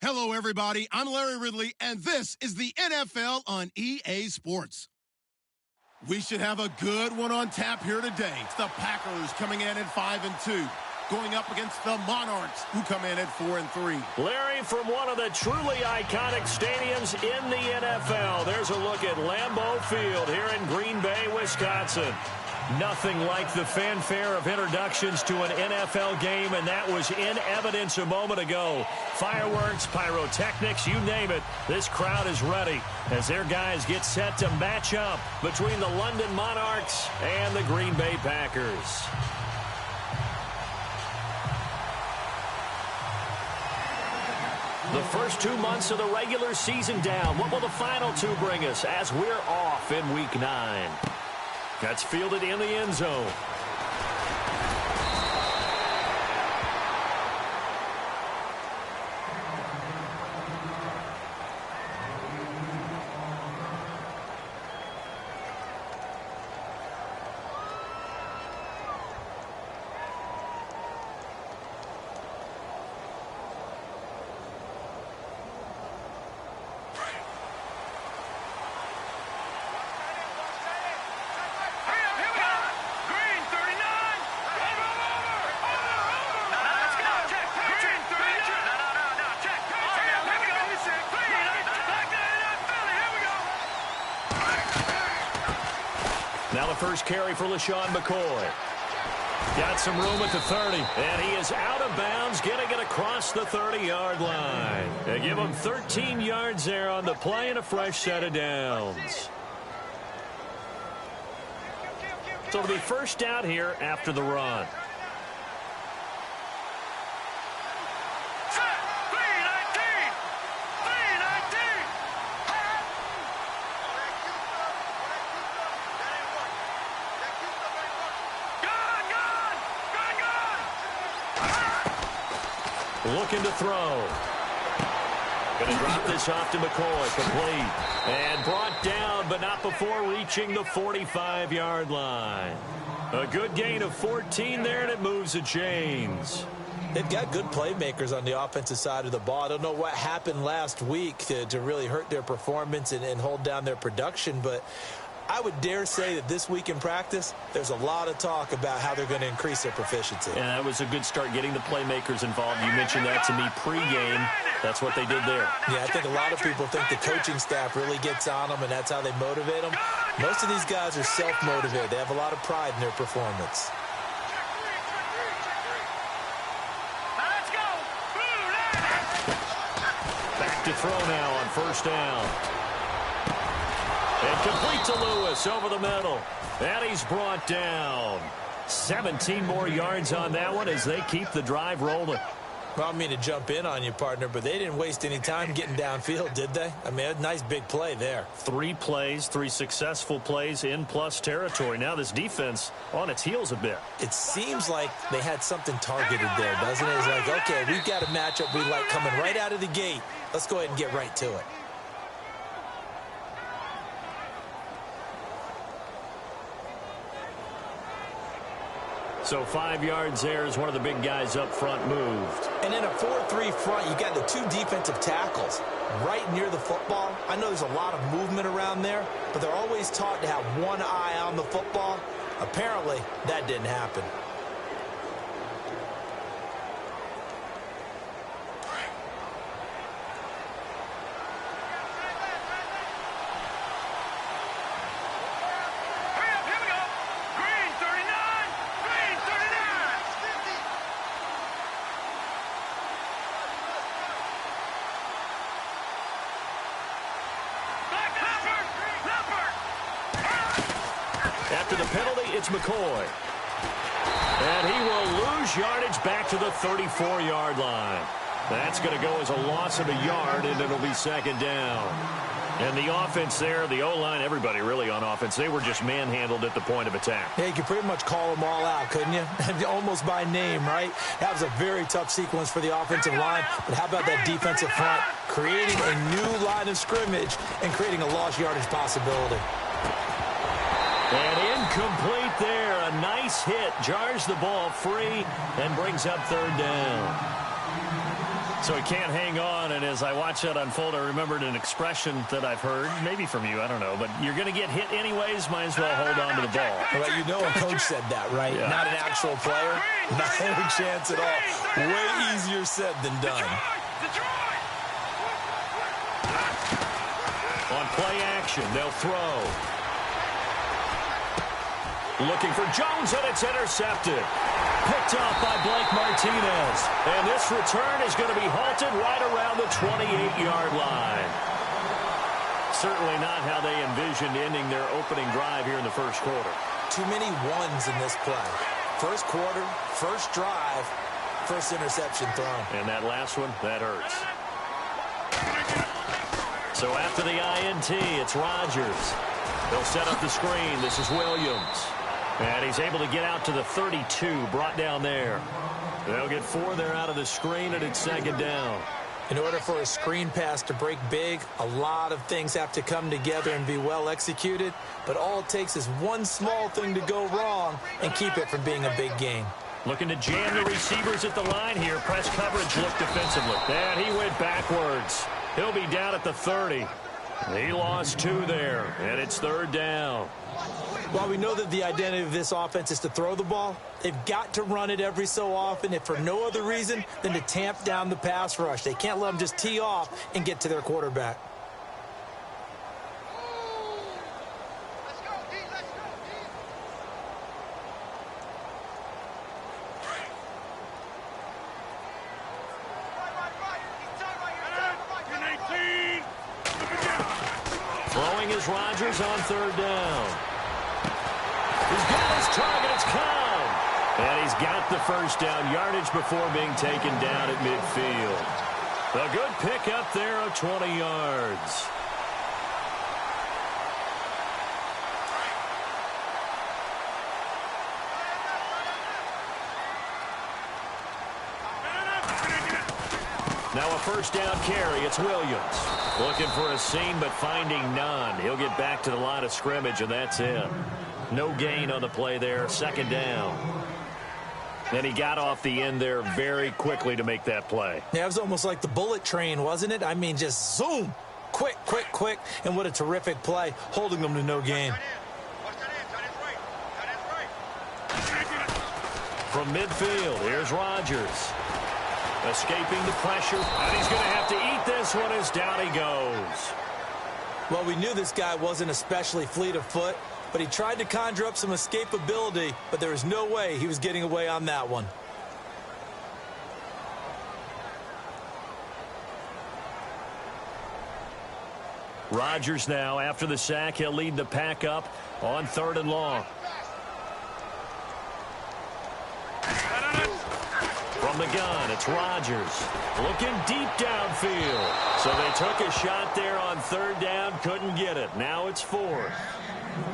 Hello, everybody. I'm Larry Ridley, and this is the NFL on EA Sports. We should have a good one on tap here today. It's the Packers coming in at 5-2, going up against the Monarchs, who come in at 4-3. Larry, from one of the truly iconic stadiums in the NFL, there's a look at Lambeau Field here in Green Bay, Wisconsin. Nothing like the fanfare of introductions to an NFL game, and that was in evidence a moment ago. Fireworks, pyrotechnics, you name it. This crowd is ready as their guys get set to match up between the London Monarchs and the Green Bay Packers. The first 2 months of the regular season down. What will the final two bring us as we're off in Week 9? That's fielded in the end zone. Now the first carry for LaShawn McCoy. Got some room at the 30, and he is out of bounds, getting it across the 30-yard line. They give him 13 yards there on the play and a fresh set of downs. So it'll be first down here after the run. Looking to throw. Going to drop this off to McCoy. Complete. And brought down, but not before reaching the 45-yard line. A good gain of 14 there, and it moves the chains. They've got good playmakers on the offensive side of the ball. I don't know what happened last week to really hurt their performance and hold down their production, but I would dare say that this week in practice, there's a lot of talk about how they're going to increase their proficiency. And that was a good start getting the playmakers involved. You mentioned that to me pregame. That's what they did there. Yeah, I think a lot of people think the coaching staff really gets on them, and that's how they motivate them. Most of these guys are self-motivated. They have a lot of pride in their performance. Back to throw now on first down. And complete to Lewis over the middle. And he's brought down. 17 more yards on that one as they keep the drive rolling. Well, I mean to jump in on you, partner, but they didn't waste any time getting downfield, did they? I mean, a nice big play there. 3 plays, 3 successful plays in plus territory. Now this defense on its heels a bit. It seems like they had something targeted there, doesn't it? It's like, okay, we've got a matchup we like coming right out of the gate. Let's go ahead and get right to it. So 5 yards there as one of the big guys up front moved. And in a 4-3 front, you got the 2 defensive tackles right near the football. I know there's a lot of movement around there, but they're always taught to have one eye on the football. Apparently, that didn't happen. After the penalty, it's McCoy. And he will lose yardage back to the 34-yard line. That's going to go as a loss of a yard, and it'll be second down. And the offense there, the O-line, everybody really on offense, they were just manhandled at the point of attack. Yeah, you could pretty much call them all out, couldn't you? Almost by name, right? That was a very tough sequence for the offensive line. But how about that defensive front creating a new line of scrimmage and creating a lost yardage possibility? And incomplete there. A nice hit. Jars the ball free and brings up third down. So he can't hang on, and as I watch that unfold, I remembered an expression that I've heard, maybe from you, I don't know, but you're going to get hit anyways, might as well hold on to the ball. Well, you know a coach said that, right? Yeah. Not an actual player. Not a chance at all. Way easier said than done. On play action, they'll throw. Looking for Jones, and it's intercepted. Picked off by Blake Martinez. And this return is going to be halted right around the 28-yard line. Certainly not how they envisioned ending their opening drive here in the first quarter. Too many ones in this play. First quarter, first drive, first interception thrown. And that last one, that hurts. So after the INT, it's Rodgers. They'll set up the screen. This is Williams. And he's able to get out to the 32, brought down there. They'll get 4 there out of the screen, and it's second down. In order for a screen pass to break big, a lot of things have to come together and be well executed. But all it takes is one small thing to go wrong and keep it from being a big gain. Looking to jam the receivers at the line here. Press coverage look defensively. And he went backwards. He'll be down at the 30. He lost 2 there, and it's third down. While we know that the identity of this offense is to throw the ball, they've got to run it every so often, if for no other reason than to tamp down the pass rush. They can't let them just tee off and get to their quarterback. Throwing is Rodgers on third down. He's got his target. It's Cobb. And he's got the first down yardage before being taken down at midfield. A good pickup there of 20 yards. Now a first down carry. It's Williams. Looking for a seam, but finding none. He'll get back to the line of scrimmage, and that's it. No gain on the play there. Second down. Then he got off the end there very quickly to make that play. Yeah, it was almost like the bullet train, wasn't it? I mean, just zoom. Quick, quick, quick. And what a terrific play, holding them to no gain. From midfield, here's Rodgers. Escaping the pressure, and he's going to have to eat this one as down he goes. Well, we knew this guy wasn't especially fleet of foot, but he tried to conjure up some escapability, but there was no way he was getting away on that one. Rodgers now, after the sack, he'll lead the pack up on third and long. From the gun, it's Rodgers. Looking deep downfield. So they took a shot there on third down, couldn't get it. Now it's fourth.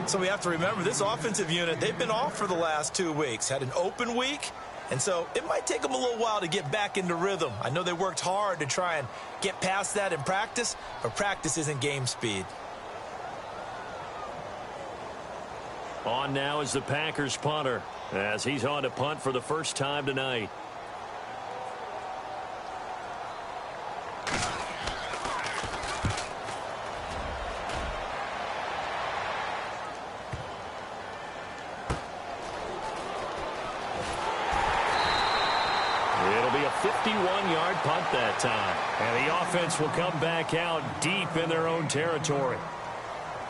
So we have to remember, this offensive unit, they've been off for the last 2 weeks. Had an open week, and so it might take them a little while to get back into rhythm. I know they worked hard to try and get past that in practice, but practice isn't game speed. On now is the Packers punter, as he's on to punt for the first time tonight. It'll be a 51-yard punt that time. And the offense will come back out deep in their own territory.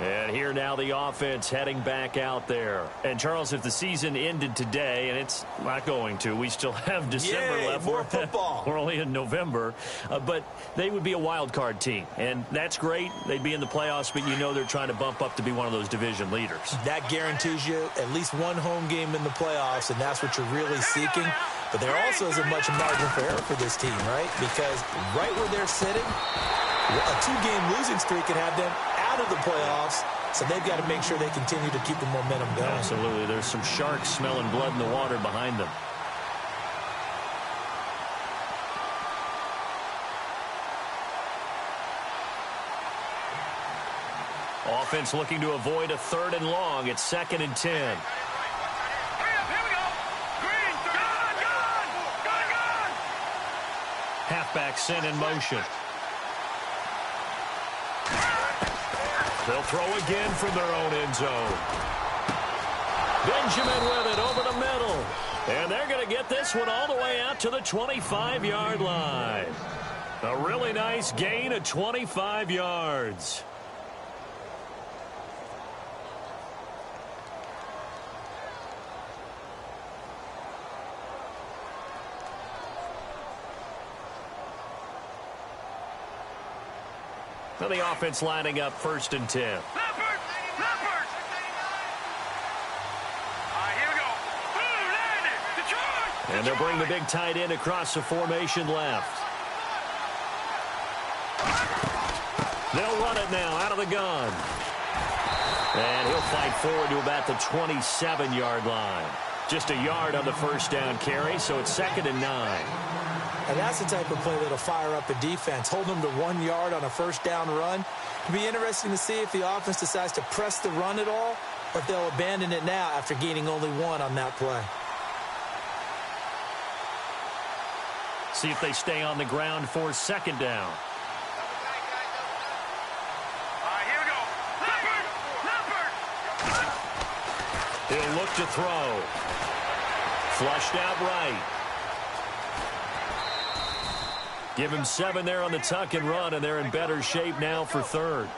And here now the offense heading back out there. And, Charles, if the season ended today, and it's not going to, we still have December left. More football. We're only in November. But they would be a wild card team. And that's great. They'd be in the playoffs, but you know they're trying to bump up to be one of those division leaders. That guarantees you at least one home game in the playoffs, and that's what you're really seeking. But there also isn't much margin for error for this team, right? Because right where they're sitting, a 2-game losing streak could have them out of the playoffs, so they've got to make sure they continue to keep the momentum going. Absolutely. There's some sharks smelling blood in the water behind them. Offense looking to avoid a third and long. It's 2nd and 10. halfback sent in motion. They'll throw again from their own end zone. Benjamin with it over the middle. And they're going to get this one all the way out to the 25-yard line. A really nice gain of 25 yards. Now the offense lining up 1st and 10. And they'll bring the big tight end across the formation left. They'll run it now out of the gun. And he'll fight forward to about the 27-yard line. Just a yard on the first down carry, so it's 2nd and 9. And that's the type of play that'll fire up a defense. Hold them to 1 yard on a first down run. It'll be interesting to see if the offense decides to press the run at all, or if they'll abandon it now after gaining only 1 on that play. See if they stay on the ground for 2nd down. He'll look to throw. Flushed out right. Give him 7 there on the tuck and run, and they're in better shape now for 3rd.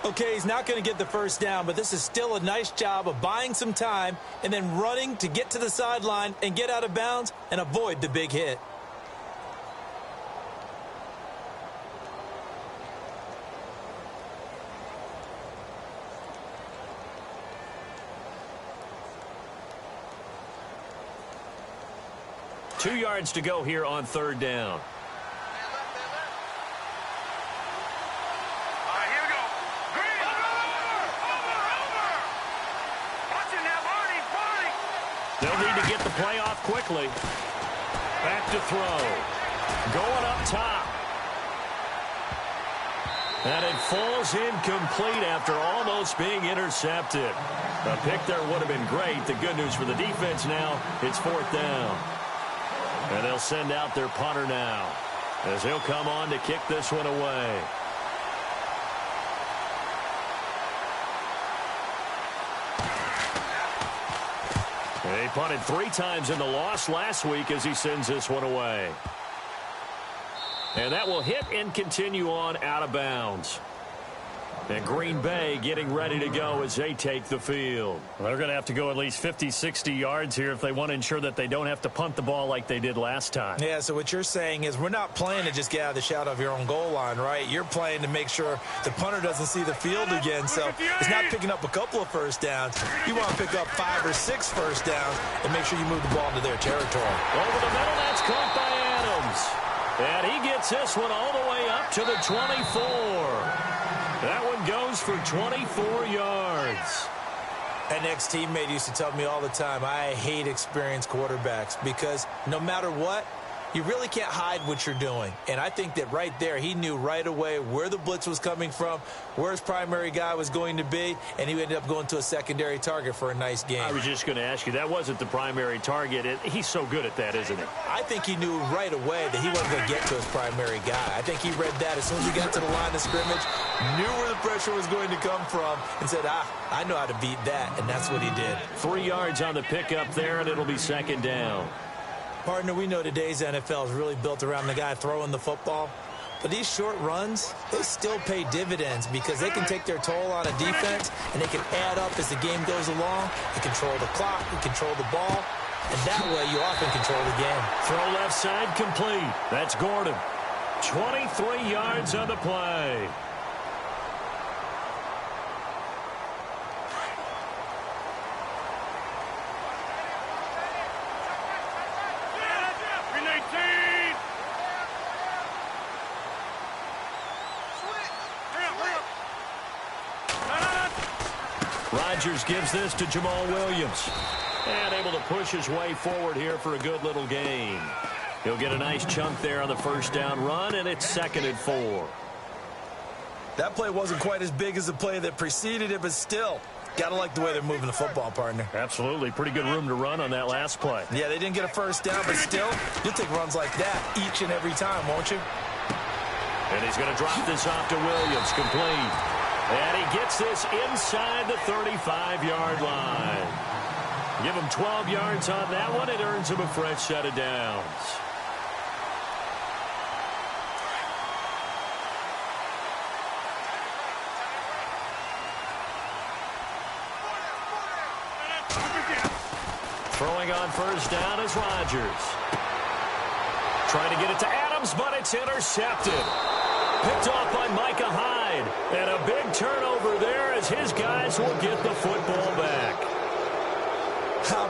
Okay, he's not going to get the first down, but this is still a nice job of buying some time and then running to get to the sideline and get out of bounds and avoid the big hit. Two yards to go here on 3rd down. They'll need to get the play off quickly. Back to throw. Going up top. And it falls incomplete after almost being intercepted. A pick there would have been great. The good news for the defense now, it's 4th down. And they'll send out their punter now, as he'll come on to kick this one away. He punted 3 times in the loss last week as he sends this one away. And that will hit and continue on out of bounds. And Green Bay getting ready to go as they take the field. Well, they're going to have to go at least 50, 60 yards here if they want to ensure that they don't have to punt the ball like they did last time. Yeah, so what you're saying is we're not playing to just get out of the shadow of your own goal line, right? You're playing to make sure the punter doesn't see the field again. So it's not picking up a couple of first downs. You want to pick up 5 or 6 first downs and make sure you move the ball into their territory. Over the middle, that's caught by Adams. And he gets this one all the way up to the 24. That one goes for 24 yards. An ex-teammate used to tell me all the time, I hate experienced quarterbacks because no matter what, you really can't hide what you're doing. And I think that right there, he knew right away where the blitz was coming from, where his primary guy was going to be, and he ended up going to a secondary target for a nice game. I was just going to ask you, that wasn't the primary target. He's so good at that, isn't he? I think he knew right away that he wasn't going to get to his primary guy. I think he read that as soon as he got to the line of scrimmage, knew where the pressure was going to come from, and said, I know how to beat that, and that's what he did. 3 yards on the pickup there, and it'll be 2nd down. Partner, we know today's NFL is really built around the guy throwing the football. But these short runs, they still pay dividends because they can take their toll on a defense and they can add up as the game goes along. They control the clock, they control the ball, and that way you often control the game. Throw left side complete. That's Gordon. 23 yards on the play. Rodgers gives this to Jamal Williams. And able to push his way forward here for a good little gain. He'll get a nice chunk there on the first down run, and it's 2nd and 4. That play wasn't quite as big as the play that preceded it, but still, got to like the way they're moving the football, partner. Absolutely. Pretty good room to run on that last play. Yeah, they didn't get a first down, but still, you'll take runs like that each and every time, won't you? And he's going to drop this off to Williams, complete. And he gets this inside the 35-yard line. Give him 12 yards on that one. It earns him a fresh set of downs. Throwing on first down is Rodgers. Trying to get it to Adams, but it's intercepted. Picked off by Micah Hyde. And a big turnover there as his guys will get the football back.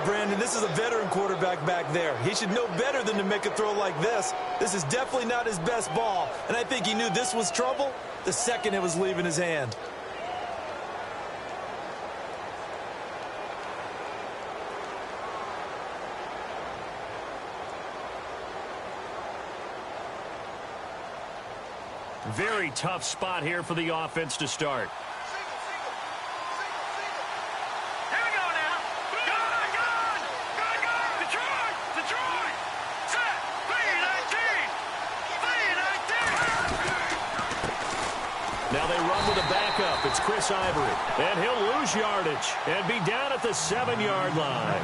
Brandon, this is a veteran quarterback back there. He should know better than to make a throw like this. This is definitely not his best ball. And I think he knew this was trouble the second it was leaving his hand. Very tough spot here for the offense to start. Here we go now. Gun. Detroit. Set. B-19. Now they run with a backup. It's Chris Ivory. And he'll lose yardage and be down at the 7-yard line.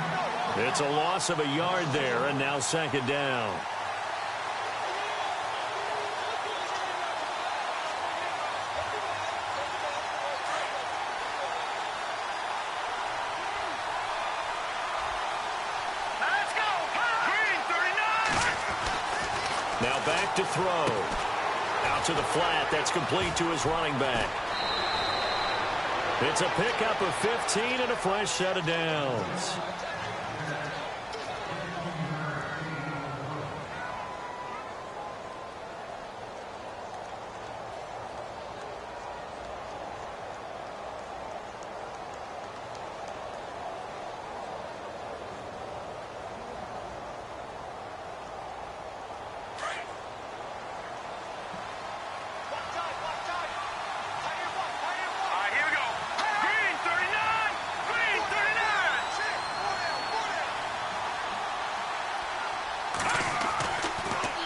It's a loss of a yard there, and now second down. Now back to throw. Out to the flat. That's complete to his running back. It's a pickup of 15 and a fresh set of downs.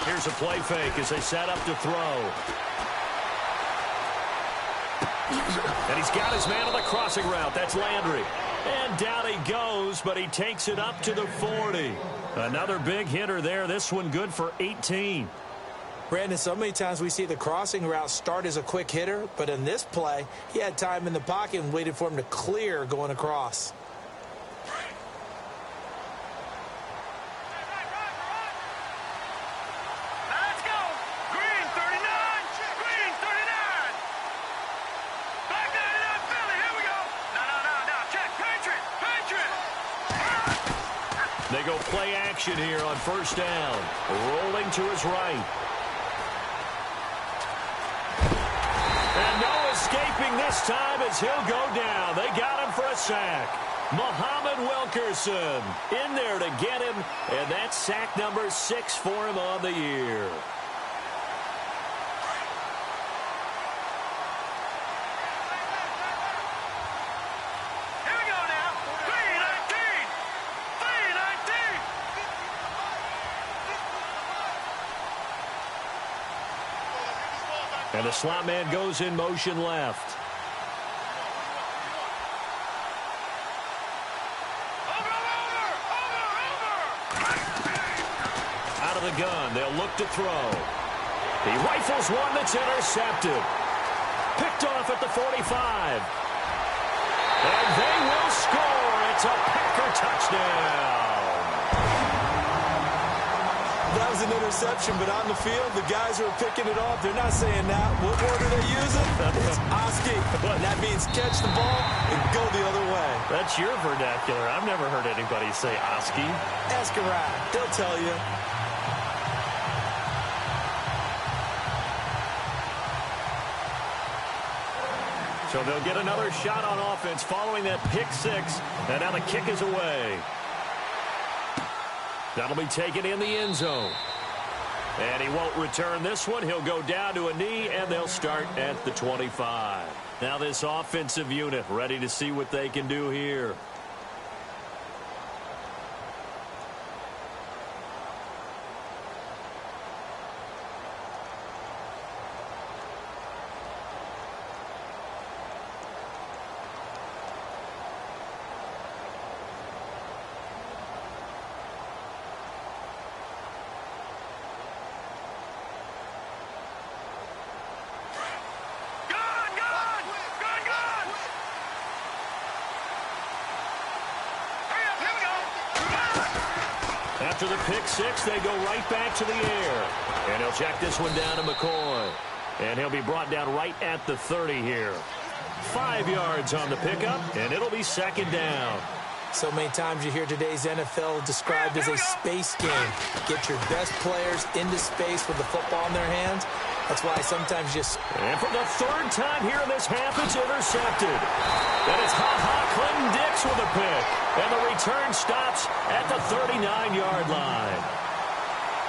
Here's a play fake as they set up to throw. And he's got his man on the crossing route. That's Landry. And down he goes, but he takes it up to the 40. Another big hitter there. This one good for 18. Brandon, so many times we see the crossing route start as a quick hitter, but in this play, he had time in the pocket and waited for him to clear going across. They go play action here on first down. Rolling to his right. And no escaping this time as he'll go down. They got him for a sack. Muhammad Wilkerson in there to get him. And that's sack number 6 for him on the year. And the slot man goes in motion left. Out of the gun, they'll look to throw. He rifles one that's intercepted. Picked off at the 45. And they will score. It's a Packer touchdown. That was an interception, but on the field, the guys who are picking it off, they're not saying that. What word are they using? It's Oski. And that means catch the ball and go the other way. That's your vernacular. I've never heard anybody say Oski. Ask around. They'll tell you. So they'll get another shot on offense following that pick 6. And now the kick is away. That'll be taken in the end zone. And he won't return this one. He'll go down to a knee, and they'll start at the 25. Now this offensive unit ready to see what they can do here. After the pick six, they go right back to the air. And he'll check this one down to McCoy. And he'll be brought down right at the 30 here. 5 yards on the pickup, and it'll be second down. So many times you hear today's NFL described as a space game. Get your best players into space with the football in their hands. That's why sometimes just... And for the third time here in this half, it's intercepted. That is Ha-Ha Clinton-Dix with a pick. And the return stops at the 39-yard line.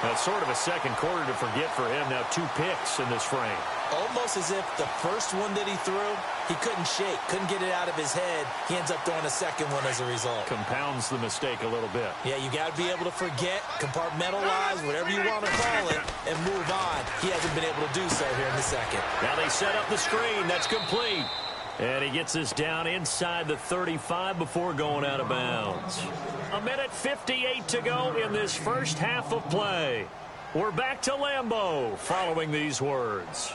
That's sort of a second quarter to forget for him. Now 2 picks in this frame. Almost as if the first one that he threw, he couldn't shake, couldn't get it out of his head. He ends up throwing a second one as a result. Compounds the mistake a little bit. Yeah, you got to be able to forget, compartmentalize, whatever you want to call it, and move on. He hasn't been able to do so here in the second. Now they set up the screen. That's complete. And he gets this down inside the 35 before going out of bounds. 1:58 to go in this first half of play. We're back to Lambeau following these words.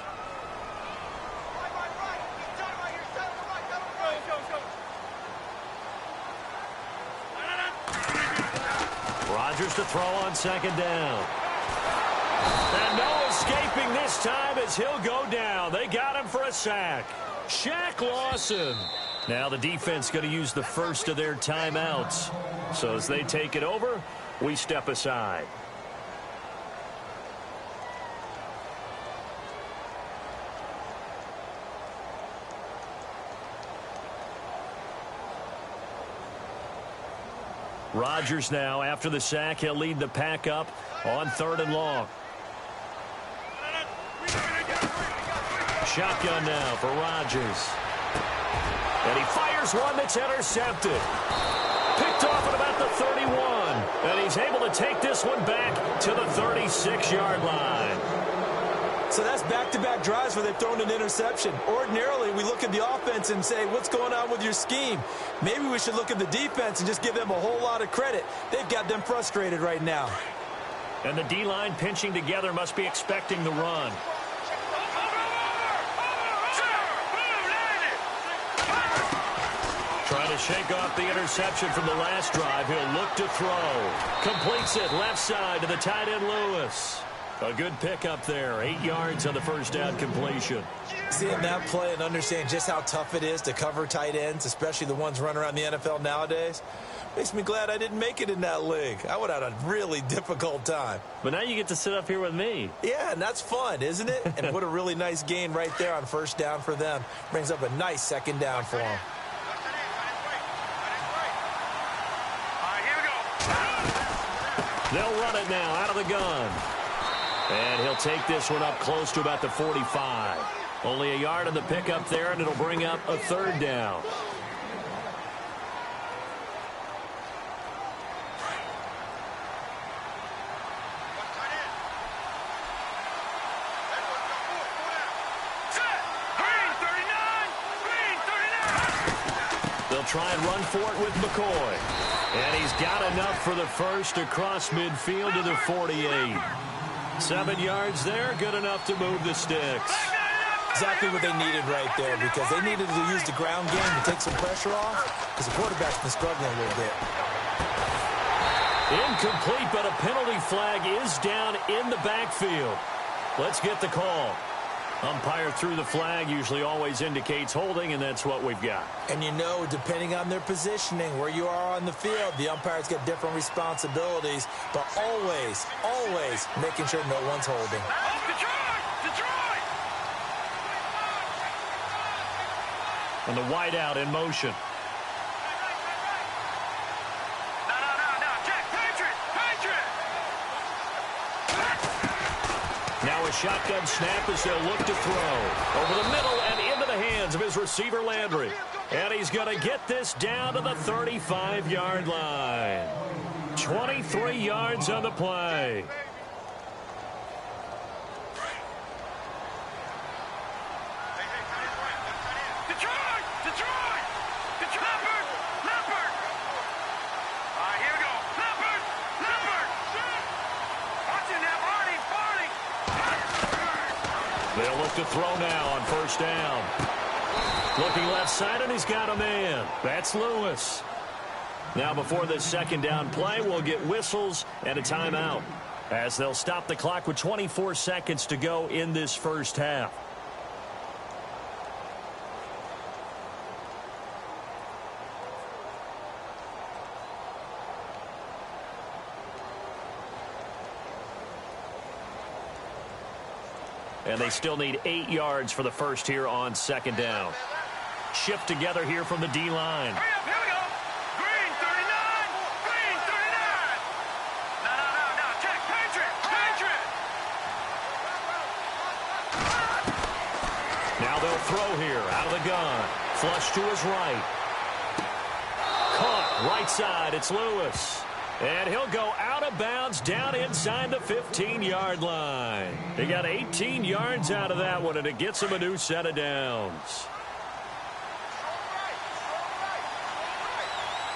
Rodgers to throw on second down. And no escaping this time as he'll go down. They got him for a sack. Shaq Lawson. Now the defense going to use the first of their timeouts. So as they take it over, we step aside. Rodgers now, after the sack, he'll lead the pack up on 3rd and long. Shotgun now for Rodgers. And he fires one that's intercepted. Picked off at about the 31. And he's able to take this one back to the 36-yard line. So that's back-to-back drives where they've thrown an interception. Ordinarily, we look at the offense and say, what's going on with your scheme? Maybe we should look at the defense and just give them a whole lot of credit. They've got them frustrated right now. And the D-line pinching together must be expecting the run. Trying to shake off the interception from the last drive. He'll look to throw. Completes it left side to the tight end Lewis. A good pickup there. 8 yards on the first down completion. Seeing that play and understanding just how tough it is to cover tight ends, especially the ones running around the NFL nowadays, makes me glad I didn't make it in that league. I would have had a really difficult time. But now you get to sit up here with me. Yeah, and that's fun, isn't it? And what a really nice gain right there on first down for them. Brings up a nice second down for them. They'll run it now out of the gun. And he'll take this one up close to about the 45. Only a yard on the pickup there, and it'll bring up a 3rd down. They'll try and run for it with McCoy. And he's got enough for the first across midfield to the 48. 7 yards there, good enough to move the sticks. Exactly what they needed right there, because they needed to use the ground game to take some pressure off, because the quarterback's been struggling a little bit. Incomplete, but a penalty flag is down in the backfield. Let's get the call. Umpire threw the flag, usually always indicates holding, and that's what we've got. And you know, depending on their positioning, where you are on the field, the umpires get different responsibilities, but always, always making sure no one's holding. And the wideout in motion. Now a shotgun snap as they'll look to throw. Over the middle and into the hands of his receiver, Landry. And he's going to get this down to the 35-yard line. 23 yards on the play. They'll look to throw now on first down. Looking left side, and he's got a man. That's Lewis. Now before this second down play, we'll get whistles and a timeout, as they'll stop the clock with 24 seconds to go in this first half. And they still need 8 yards for the first here on second down. Shift together here from the D-line. Hurry up, here we go. Green 39. Green 39. No. Check. Patriot. Now they'll throw here out of the gun. Flush to his right. Caught right side. It's Lewis. And he'll go out of bounds down inside the 15-yard line. He got 18 yards out of that one, and it gets him a new set of downs.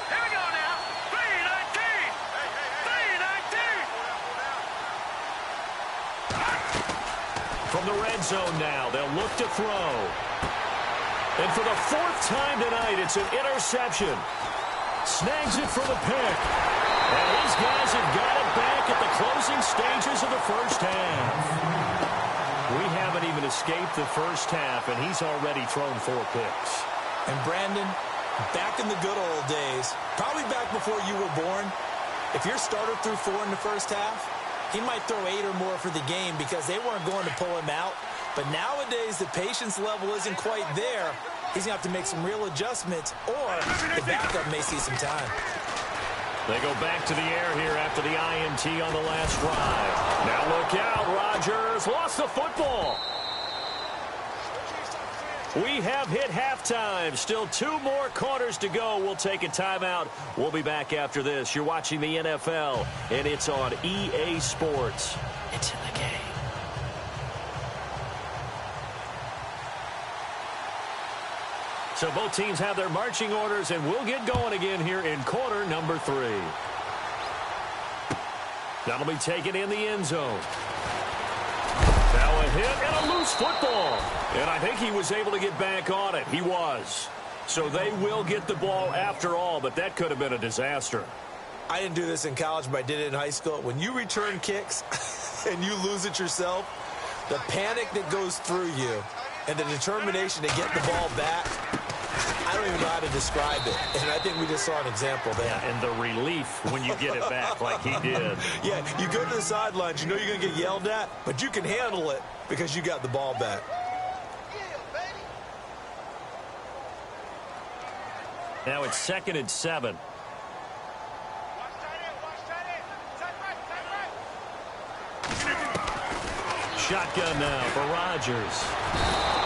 Here we go now. 319. 319. From the red zone now, they'll look to throw. And for the 4th time tonight, it's an interception. Snags it for the pick. And these guys have got it back at the closing stages of the first half. We haven't even escaped the first half, and he's already thrown 4 picks. And Brandon, back in the good old days, probably back before you were born, if your starter threw 4 in the first half, he might throw 8 or more for the game because they weren't going to pull him out. But nowadays, the patience level isn't quite there. He's going to have to make some real adjustments, or the backup may see some time. They go back to the air here after the INT on the last drive. Now look out, Rodgers lost the football. We have hit halftime. Still 2 more quarters to go. We'll take a timeout. We'll be back after this. You're watching the NFL, and it's on EA Sports. It's in the game. So both teams have their marching orders, and we'll get going again here in quarter number 3. That'll be taken in the end zone. Now a hit and a loose football. And I think he was able to get back on it. He was. So they will get the ball after all, but that could have been a disaster. I didn't do this in college, but I did it in high school. When you return kicks and you lose it yourself, the panic that goes through you and the determination to get the ball back, I don't even know how to describe it. And I think we just saw an example there. Yeah, and the relief when you get it back like he did. Yeah, you go to the sidelines, you know you're going to get yelled at, but you can handle it because you got the ball back. Now it's 2nd and 7. Shotgun now for Rodgers.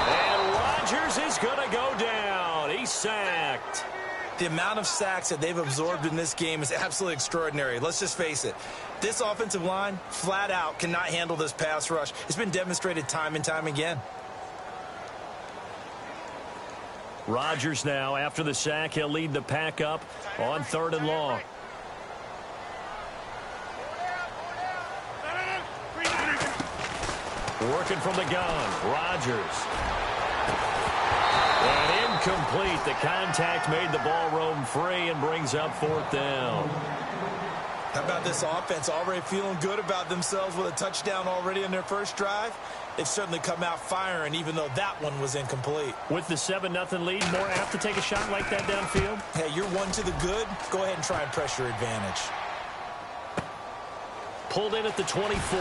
And Rodgers is going to go down. He's sacked. The amount of sacks that they've absorbed in this game is absolutely extraordinary. Let's just face it. This offensive line, flat out, cannot handle this pass rush. It's been demonstrated time and time again. Rodgers now, after the sack, he'll lead the pack up on 3rd and long. Working from the gun, Rodgers. And incomplete. The contact made the ball roam free and brings up 4th down. How about this offense already feeling good about themselves with a touchdown already in their first drive? They've certainly come out firing, even though that one was incomplete. With the 7-0 lead, more apt to take a shot like that downfield? Hey, you're one to the good. Go ahead and try and press your advantage. Pulled in at the 24.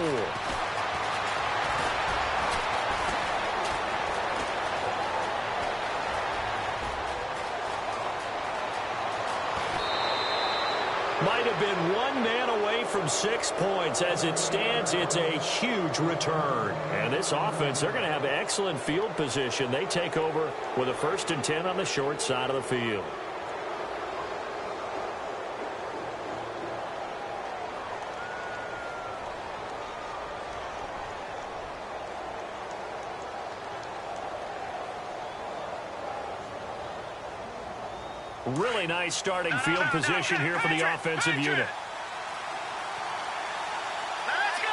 Might have been 1 man away from 6 points. As it stands, it's a huge return. And this offense, they're going to have excellent field position. They take over with a 1st and 10 on the short side of the field. Really nice starting field position here for the offensive unit. Let's go.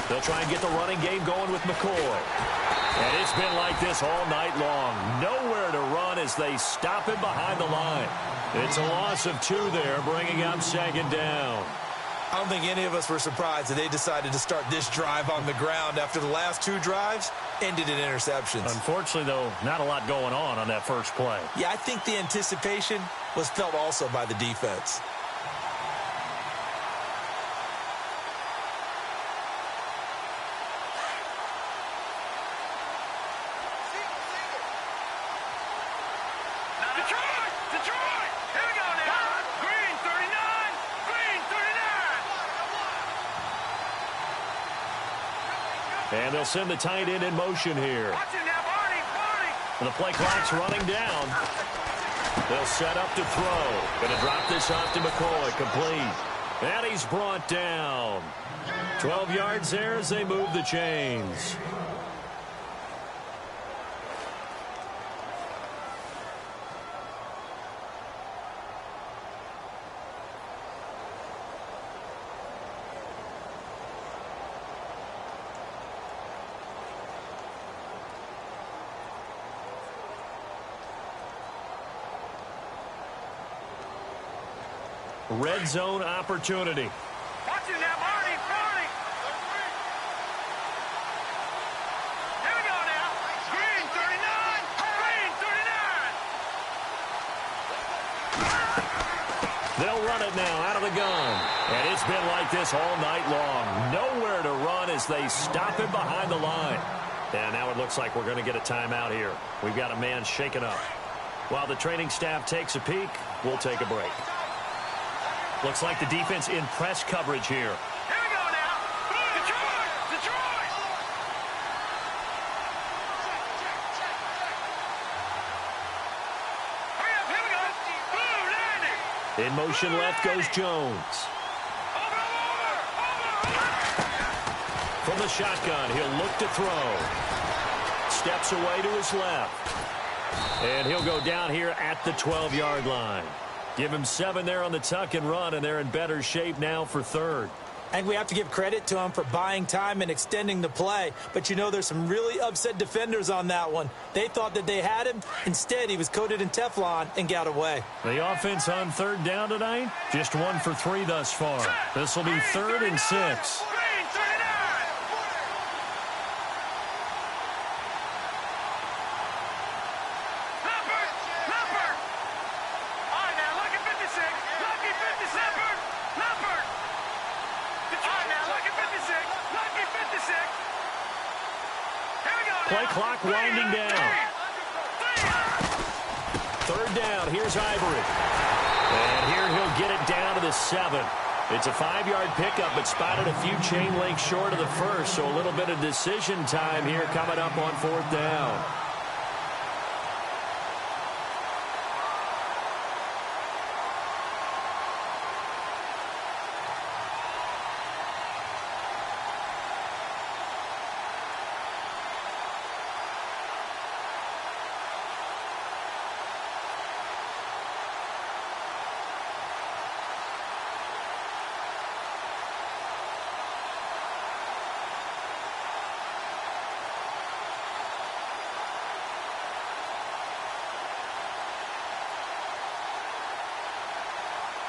They'll try and get the running game going with McCoy. And it's been like this all night long. Nowhere to run as they stop him behind the line. It's a loss of 2 there, bringing up second down. I don't think any of us were surprised that they decided to start this drive on the ground after the last 2 drives ended in interceptions. Unfortunately, though, not a lot going on that first play. Yeah, I think the anticipation was felt also by the defense. Detroit! Here we go now. Green 39. Green 39. And they'll send the tight end in motion here. Watch it now, Barney. The play clock's running down. They'll set up to throw. Going to drop this off to McCoy. Complete. And he's brought down. 12 yards there as they move the chains. Red zone opportunity. Watch it now, Barney. Here we go now. Green 39. Green 39. They'll run it now out of the gun. And it's been like this all night long. Nowhere to run as they stop him behind the line. And now it looks like we're going to get a timeout here. We've got a man shaken up. While the training staff takes a peek, we'll take a break. Looks like the defense in press coverage here. Here we go now. Detroit! Hurry up, here we go. Blue landing. In motion left goes Jones. Over. From the shotgun, he'll look to throw. Steps away to his left. And he'll go down here at the 12-yard line. Give him 7 there on the tuck and run, and they're in better shape now for third. And we have to give credit to him for buying time and extending the play. But, you know, there's some really upset defenders on that one. They thought that they had him. Instead, he was coated in Teflon and got away. The offense on third down tonight, just 1 for 3 thus far. This will be 3rd and 6. Green 39. Leopard. All right, now, lucky 56. Lucky 56. Leopard. All right, now, lucky 56. Lucky 56. Here we go now. Play clock winding down. 3rd down, here's Ivory. And here he'll get it down to the 7. It's a 5-yard pickup, but spotted a few chain links short of the first, so a little bit of decision time here coming up on 4th down.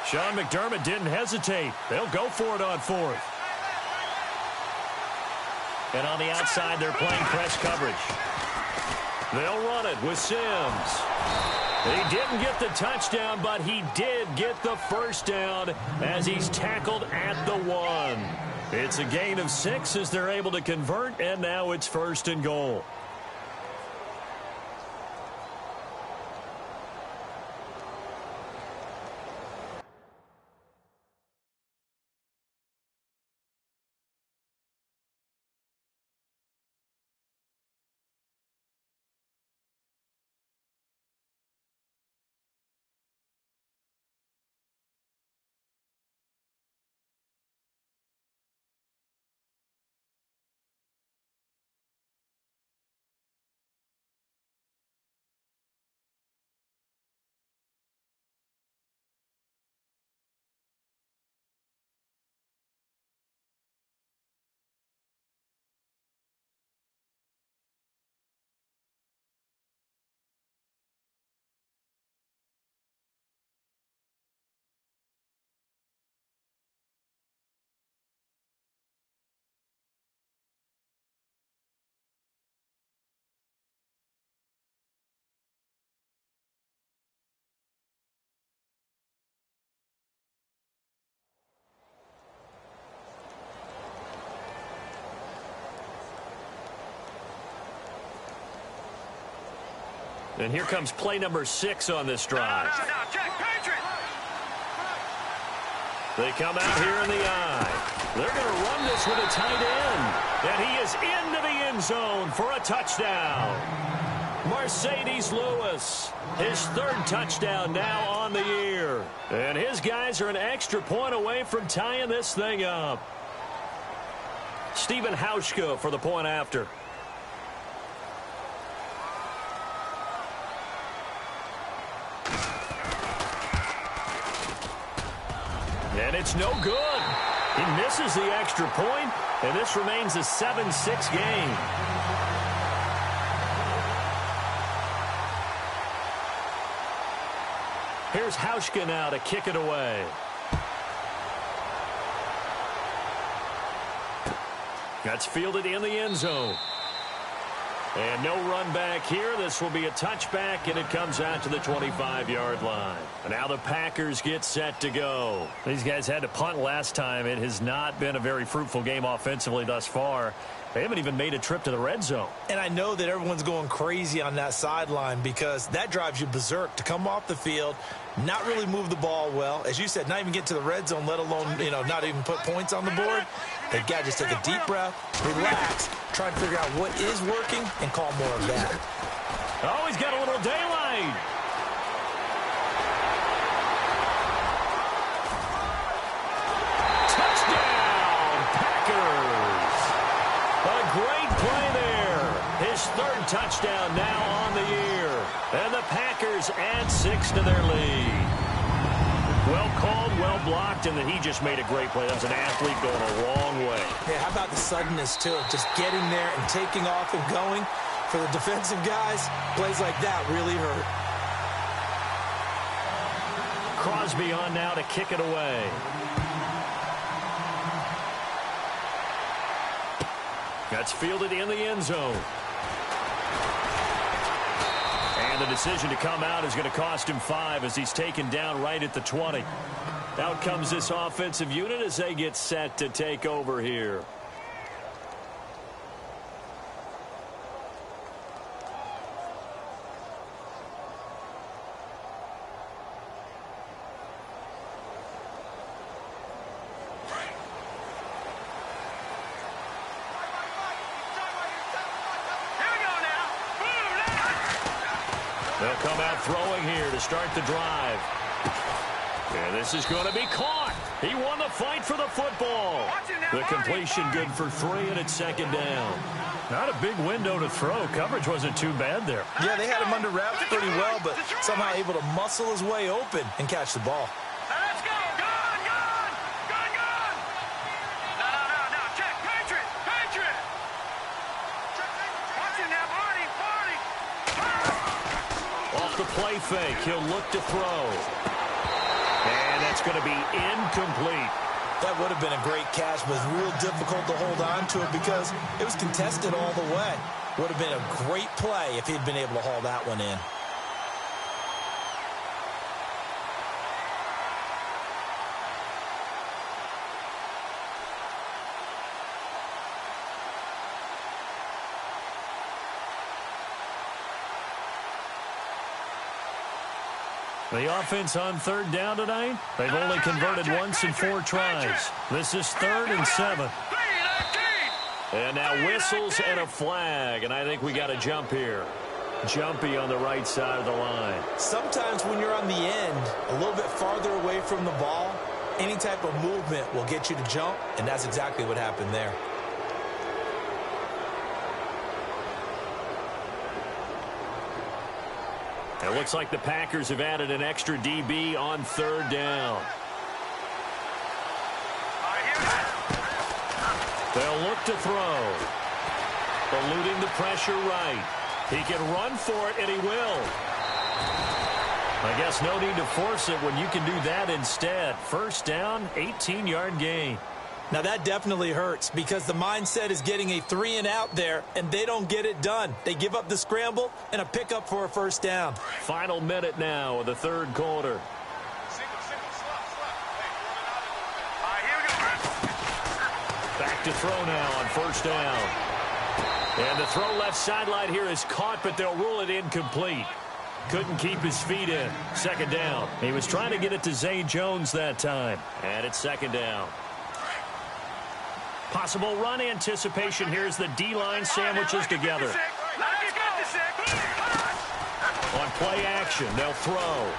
Sean McDermott didn't hesitate. They'll go for it on 4th. And on the outside, they're playing press coverage. They'll run it with Sims. He didn't get the touchdown, but he did get the first down as he's tackled at the 1. It's a gain of 6 as they're able to convert, and now it's 1st and goal. And here comes play number 6 on this drive. No, check, Patriot. They come out here in the eye. They're going to run this with a tight end. And he is into the end zone for a touchdown. Mercedes Lewis, his 3rd touchdown now on the year. And his guys are an extra point away from tying this thing up. Stephen Hauschka for the point after. And it's no good. He misses the extra point, and this remains a 7-6 game. Here's Hauschka now to kick it away. That's fielded in the end zone. And no run back here. This will be a touchback, and it comes out to the 25-yard line. And now the Packers get set to go. These guys had to punt last time. It has not been a very fruitful game offensively thus far. They haven't even made a trip to the red zone. And I know that everyone's going crazy on that sideline because that drives you berserk to come off the field, not really move the ball well. As you said, not even get to the red zone, let alone, not even put points on the board. They've got to just take a deep breath, relax, try to figure out what is working, and call more of that. Oh, he's got a little daylight. Touchdown, Packers. A great play there. His 3rd touchdown now on the year. And the Packers add 6 to their lead. Well called, well blocked, and then he just made a great play. That was an athlete going a long way. Yeah, how about the suddenness, too? Just getting there and taking off and going. For the defensive guys, plays like that really hurt. Crosby on now to kick it away. That's fielded in the end zone. And the decision to come out is going to cost him 5 as he's taken down right at the 20. Out comes this offensive unit as they get set to take over here. They'll come out throwing here to start the drive. And this is going to be caught. He won the fight for the football. The completion good for 3, and it's 2nd down. Not a big window to throw. Coverage wasn't too bad there. Yeah, they had him under wraps pretty well, but somehow able to muscle his way open and catch the ball. Let's go. Gone. No. Check. Patriot. Watch him now, Barney. Off the play fake, he'll look to throw. And that's going to be incomplete. That would have been a great catch, but it's real difficult to hold on to it because it was contested all the way. Would have been a great play if he'd been able to haul that one in. The offense on 3rd down tonight, they've only converted once in 4 tries. This is 3rd and 7. And now whistles and a flag, and I think we got a jump here. Jumpy on the right side of the line. Sometimes when you're on the end, a little bit farther away from the ball, any type of movement will get you to jump, and that's exactly what happened there. It looks like the Packers have added an extra DB on 3rd down. They'll look to throw. Eluding the pressure right. He can run for it, and he will. I guess no need to force it when you can do that instead. 1st down, 18-yard gain. Now that definitely hurts because the mindset is getting a 3-and-out there, and they don't get it done. They give up the scramble and a pickup for a 1st down. Final minute now of the 3rd quarter. Back to throw now on 1st down. And the throw left sideline here is caught, but they'll rule it incomplete. Couldn't keep his feet in. Second down. He was trying to get it to Zay Jones that time. And it's second down. Possible run anticipation. Here's the D-line sandwiches together. On play action, they'll throw.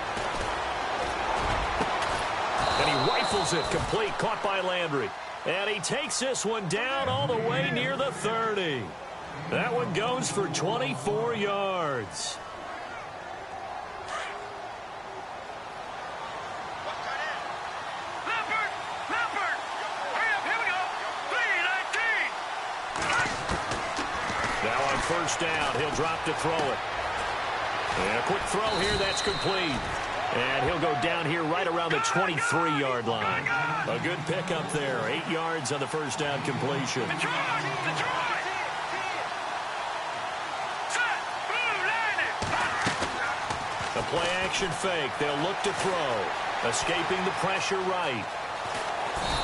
And he rifles it complete, caught by Landry. And he takes this one down all the way near the 30. That one goes for 24 yards. Now on first down, he'll drop to throw it. And a quick throw here, that's complete. And he'll go down here right around the 23-yard line. A good pickup there. 8 yards on the first down completion. A play-action fake. They'll look to throw. Escaping the pressure right.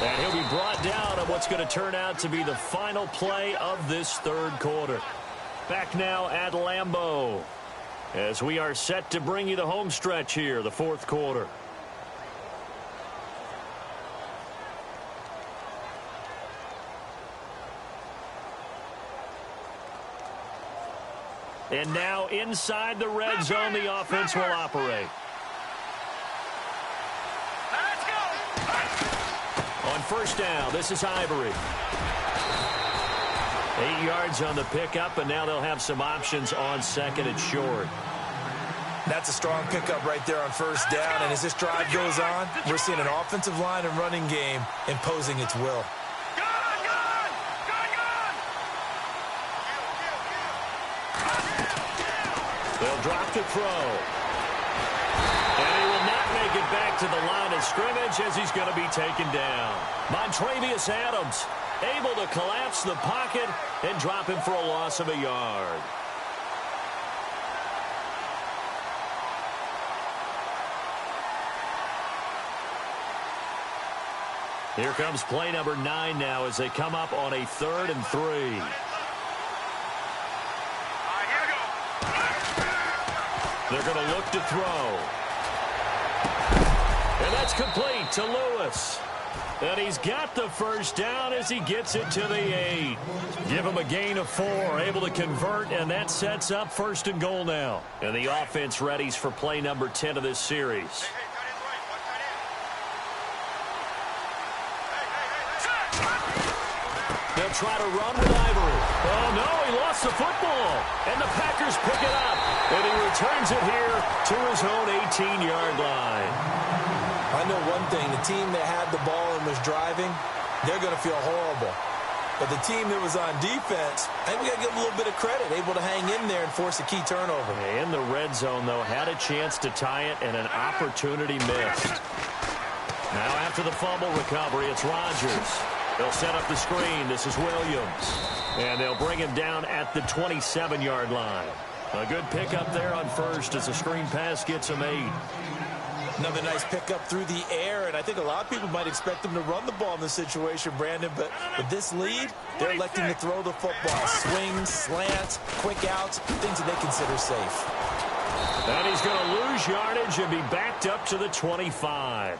And he'll be brought down on what's going to turn out to be the final play of this third quarter. Back now at Lambeau, as we are set to bring you the home stretch here, the fourth quarter. And now inside the red zone, the offense will operate. Let's go. On first down, this is Ivory. 8 yards on the pickup, and now they'll have some options on second and short. That's a strong pickup right there on first down, and as this drive goes on, we're seeing an offensive line and running game imposing its will. They'll drop to throw. And he will not make it back to the line of scrimmage as he's going to be taken down. Montravius Adams able to collapse the pocket and drop him for a loss of a yard. Here comes play number 9 now as they come up on a 3rd and 3. They're going to look to throw. And that's complete to Lewis. And he's got the first down as he gets it to the 8. Give him a gain of 4, able to convert, and that sets up 1st and goal now. And the offense readies for play number 10 of this series. They'll try to run with Ivory. Oh, no, he lost the football. And the Packers pick it up. And he returns it here to his own 18-yard line. I know one thing, the team that had the ball and was driving, they're going to feel horrible. But the team that was on defense, I think we got to give them a little bit of credit, able to hang in there and force a key turnover. In the red zone, though, had a chance to tie it and an opportunity missed. Now after the fumble recovery, it's Rodgers. They'll set up the screen. This is Williams. And they'll bring him down at the 27-yard line. A good pickup there on first as the screen pass gets him 8. Another nice pickup through the air, and I think a lot of people might expect them to run the ball in this situation, Brandon, but with this lead, they're electing to throw the football. Swings, slants, quick outs, things that they consider safe. And he's going to lose yardage and be backed up to the 25.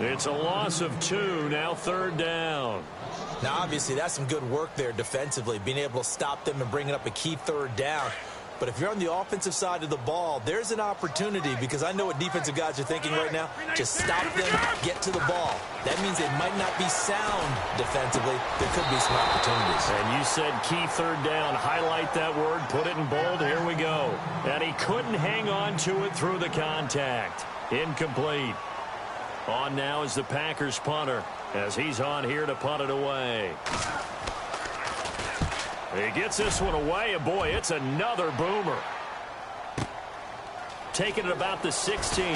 It's a loss of 2, now 3rd down. Now, obviously, that's some good work there defensively, being able to stop them and bringing up a key 3rd down. But if you're on the offensive side of the ball, there's an opportunity, because I know what defensive guys are thinking right now. Just stop them, get to the ball. That means they might not be sound defensively. There could be some opportunities. And you said key 3rd down. Highlight that word. Put it in bold. Here we go. And he couldn't hang on to it through the contact. Incomplete. On now is the Packers punter as he's on here to punt it away. He gets this one away, and boy, it's another boomer. Taking it about the 16.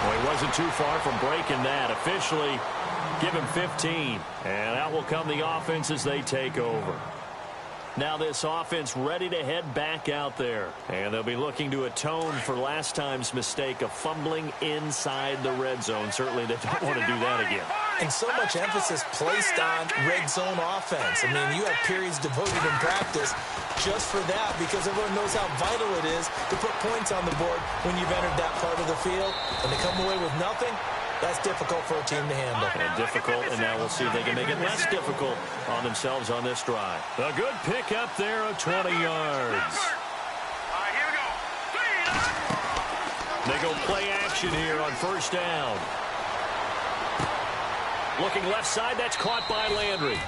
Well, he wasn't too far from breaking that. Officially, give him 15. And out will come the offense as they take over. Now this offense ready to head back out there. And they'll be looking to atone for last time's mistake of fumbling inside the red zone. Certainly they don't want to do that again. And so much emphasis placed on red zone offense. I mean, you have periods devoted in practice just for that because everyone knows how vital it is to put points on the board when you've entered that part of the field. And to come away with nothing, that's difficult for a team to handle. And difficult, and now we'll see if they can make it less difficult on themselves on this drive. A good pick up there of 20 yards. Here we go. They go play action here on first down. Looking left side, that's caught by Landry.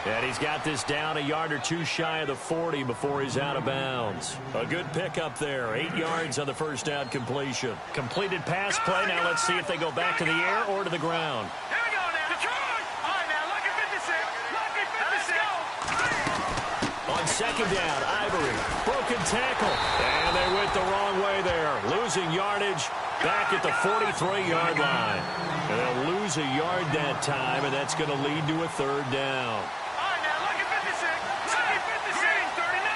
And he's got this down a yard or two shy of the 40 before he's out of bounds. A good pick up there. 8 yards on the first down completion. Completed pass play. Now let's see if they go back to the air or to the ground. Here we go now. Detroit. All right, now, lucky 56. Lucky 56. On second down, Ivory. Broken tackle. And they went the wrong way there. Losing yardage back at the 43-yard line. And they'll lose a yard that time, and that's going to lead to a third down. All right, now, lucky 56. Lucky 56. Green 39.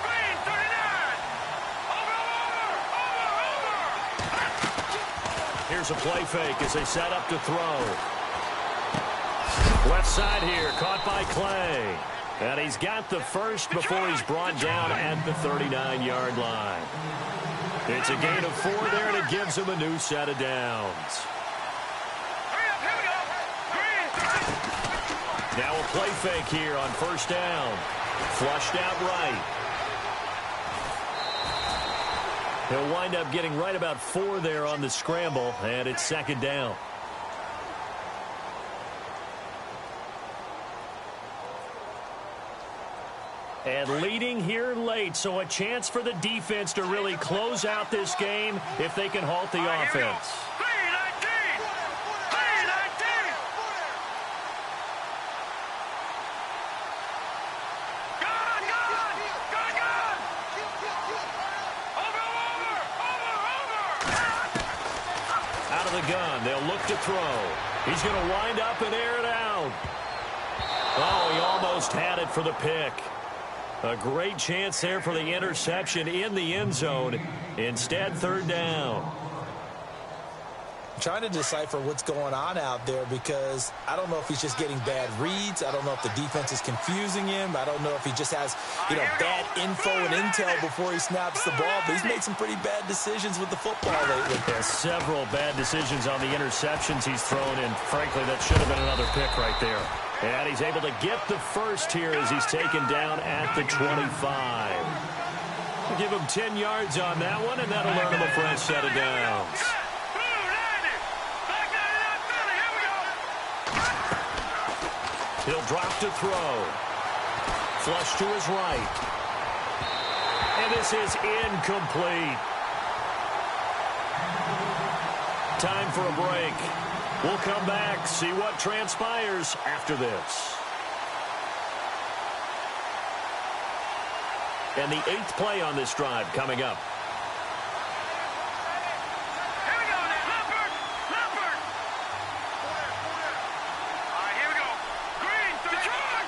Green 39. Over. Here's a play fake as they set up to throw. Left side here, caught by Clay. And he's got the first before he's brought down at the 39-yard line. It's a gain of 4 there, and it gives him a new set of downs. Now a play fake here on first down. Flushed out right. He'll wind up getting right about 4 there on the scramble, and it's second down. And leading here late, so a chance for the defense to really close out this game if they can halt the offense. Out of the gun, they'll look to throw. He's going to wind up and air it out. Oh, he almost had it for the pick. A great chance there for the interception in the end zone. Instead, third down. I'm trying to decipher what's going on out there because I don't know if he's just getting bad reads. I don't know if the defense is confusing him. I don't know if he just has, bad info and intel before he snaps the ball. But he's made some pretty bad decisions with the football lately. There's several bad decisions on the interceptions he's thrown, and frankly, that should have been another pick right there. And he's able to get the first here as he's taken down at the 25. We'll give him 10 yards on that one, and that'll earn him a fresh set of downs. He'll drop to throw. Flush to his right. And this is incomplete. Time for a break. We'll come back, see what transpires after this. And the 8th play on this drive coming up. Here we go now. Leopard. All right, here we go. Green, Detroit.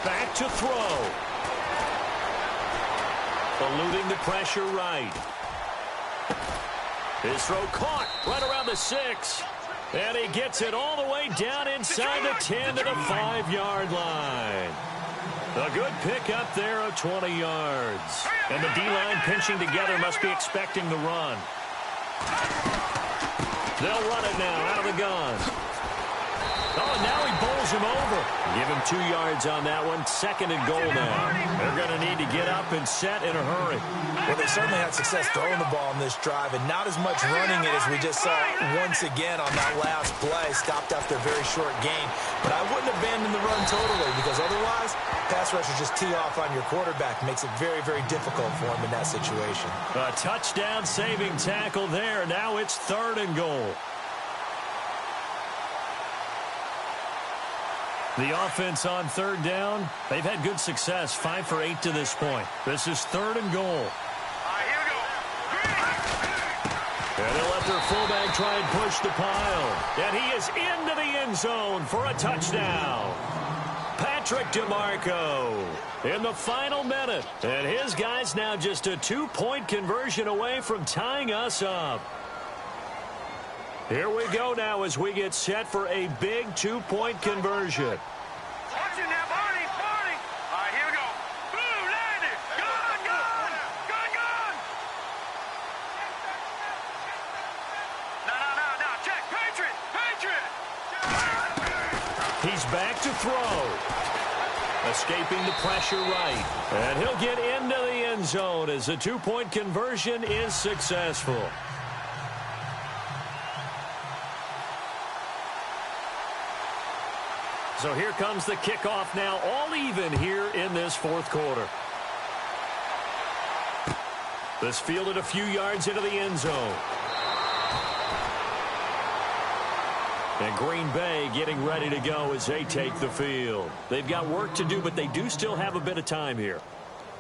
Back to throw. Eluding the pressure right. His throw caught right around the 6. And he gets it all the way down inside the 10 to the 5-yard line. A good pick up there of 20 yards. And the D-line pinching together must be expecting the run. They'll run it now out of the gun. Oh, now he bowls him over. Give him 2 yards on that one. Second and goal now. They're going to need to get up and set in a hurry. Well, they certainly had success throwing the ball on this drive, and not as much running it as we just saw once again on that last play. Stopped after a very short gain. But I wouldn't abandon the run totally because otherwise, pass rushers just tee off on your quarterback. Makes it very, very difficult for him in that situation. A touchdown saving tackle there. Now it's third and goal. The offense on third down, they've had good success, 5 for 8 to this point. This is third and goal. All right, here we go. And they'll let their fullback try and push the pile. And he is into the end zone for a touchdown. Patrick DeMarco in the final minute. And his guy's now just a 2-point conversion away from tying us up. Here we go now as we get set for a big 2-point conversion. Watch it now, Barney, Barney. All right, here we go. Boom, landed. Gone, gone. Gone, gone. No. Check. Patriot. He's back to throw. Escaping the pressure right. And he'll get into the end zone as the 2-point conversion is successful. So here comes the kickoff now, all even here in this fourth quarter. This fielded a few yards into the end zone. And Green Bay getting ready to go as they take the field. They've got work to do, but they do still have a bit of time here.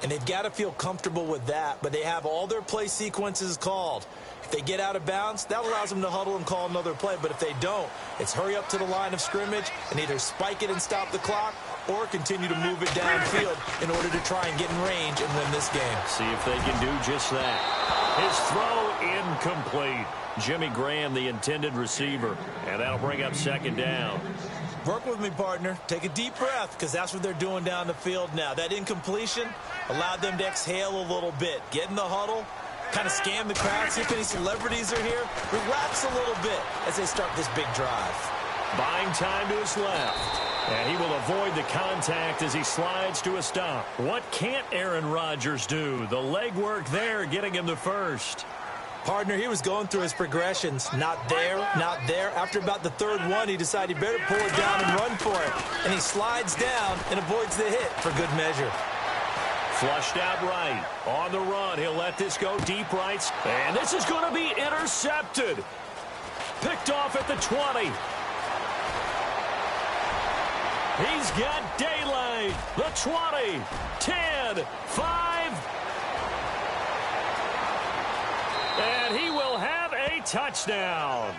And they've got to feel comfortable with that, but they have all their play sequences called. If they get out of bounds, that allows them to huddle and call another play. But if they don't, it's hurry up to the line of scrimmage and either spike it and stop the clock or continue to move it downfield in order to try and get in range and win this game. See if they can do just that. His throw incomplete. Jimmy Graham, the intended receiver, and that'll bring up second down. Work with me, partner. Take a deep breath, because that's what they're doing down the field now. That incompletion allowed them to exhale a little bit. Get in the huddle, kind of scan the crowd, see if any celebrities are here. Relax a little bit as they start this big drive. Buying time to his left. And he will avoid the contact as he slides to a stop. What can't Aaron Rodgers do? The legwork there getting him the first. Partner, he was going through his progressions. Not there, not there. After about the third one, he decided he better pull it down and run for it. And he slides down and avoids the hit for good measure. Flushed out right. On the run, he'll let this go deep right. And this is going to be intercepted. Picked off at the 20. He's got daylight. The 20, 10, 5. And he will have a touchdown.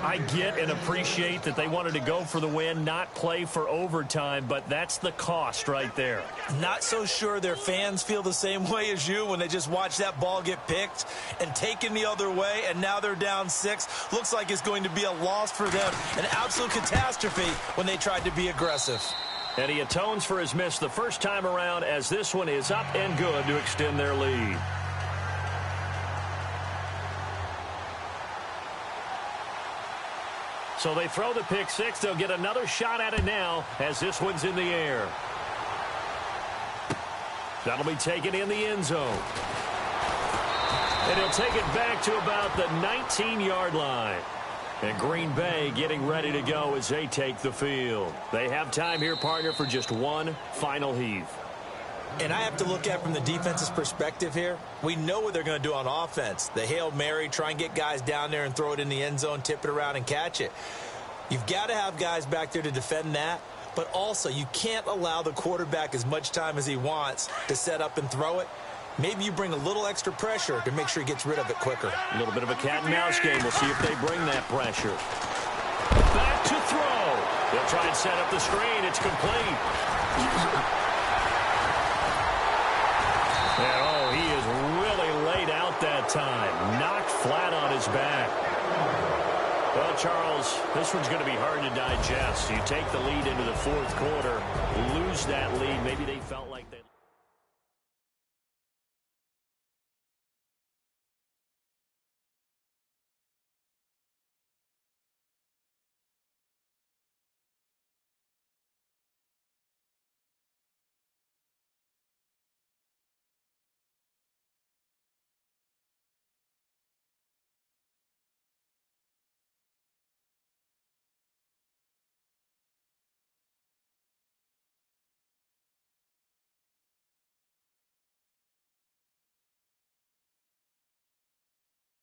I get and appreciate that they wanted to go for the win, not play for overtime, but that's the cost right there. Not so sure their fans feel the same way as you when they just watch that ball get picked and taken the other way, and now they're down 6. Looks like it's going to be a loss for them. An absolute catastrophe when they tried to be aggressive. And he atones for his miss the first time around as this one is up and good to extend their lead. So they throw the pick six. They'll get another shot at it now as this one's in the air. That'll be taken in the end zone. And he'll take it back to about the 19-yard line. And Green Bay getting ready to go as they take the field. They have time here, partner, for just one final heave. And I have to look at it from the defense's perspective here. We know what they're going to do on offense. The Hail Mary, try and get guys down there and throw it in the end zone, tip it around and catch it. You've got to have guys back there to defend that. But also, you can't allow the quarterback as much time as he wants to set up and throw it. Maybe you bring a little extra pressure to make sure he gets rid of it quicker. A little bit of a cat and mouse game. We'll see if they bring that pressure. Back to throw. They'll try and set up the screen. It's complete. And, oh, he is really laid out that time. Knocked flat on his back. Well, Charles, this one's going to be hard to digest. You take the lead into the fourth quarter, lose that lead. Maybe they felt like they